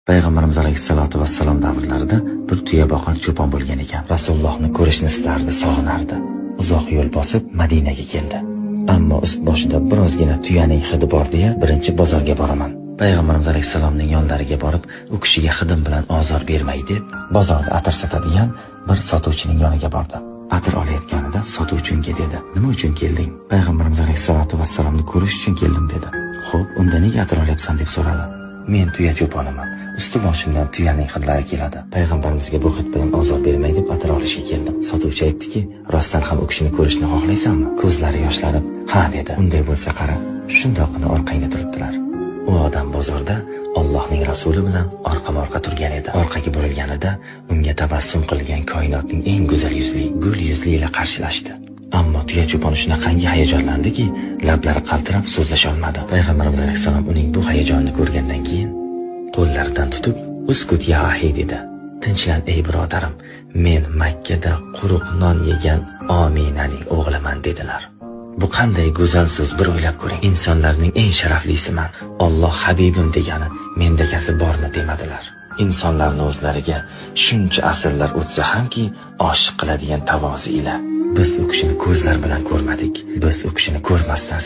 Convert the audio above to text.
Payg'ambarimiz alayhissalatu vassalom davrlarida bir tuya boqar cho'pon bo'lgan ekan. Rasulullohni ko'rishni istardi, sog'inardi. Uzoq yo'l bosib Madinaga keldi. Ammo ust boshida birozgina tuyaning hidi bor deya birinchi bozorga boraman. Payg'ambarimiz alayhissalomning yonlariga borib, u kishiga hidim bilan ozor bermay deb, bozorda atir sotadigan bir sotuvchining yoniga bordi. Atir olayotganida sotuvchi unga dedi: "Nima uchun kelding?" Payg'ambarimiz alayhissalatu vassalomni ko'rish uchun keldim dedi. "Xo'p, unda nega atir olyapsan?" deb so'radi. "Men tuya cho'poniman. Usti boshimdan tuyaning hidlari keladi. Payg'ambarimizga bu hid bilan ozor bermay deb atir olishga keldim." Sotuvchi aytdiki: "Rostdan ham u kishini ko'rishni xohlaysanmi?" Ko'zlari yoshlanib, "Ha" dedi. "Unday bo'lsa qara, shundoqqina orqangda turibdilar." U odam bozorda Allohning rasuli bilan orqama-orqa turgan edi. Orqaga burilganida unga tabassum qilgan koinotning eng go'zal yuzli, gul yuzli ila qarshilashdi. Ammo tuya cho'poni shunaqangi hayajonlandiki, lablari qaltirab so'zlasha olmadi. Payg'ambarimiz alayhissalom uning bu hayajonini ko'rgandan keyin qo'llaridan tutib, "Uskut ya ahi" dedi. "Tinchlan ey birodarim, men Makkada quruq non yegan Ominaning o'g'liman" dedilar. Bu qanday go'zal so'z, bir o'ylab ko'ring. Insonlarning eng sharaflisiman, Alloh habibim degani mendagasi bormi demadilar. Insonlarning o'zlariga shuncha asrlar o'tsa hamki oshiq qiladigan tavozi ila biz u kishini ko'zlar bilan ko'rmadik. Biz u kishini ko'rmasdan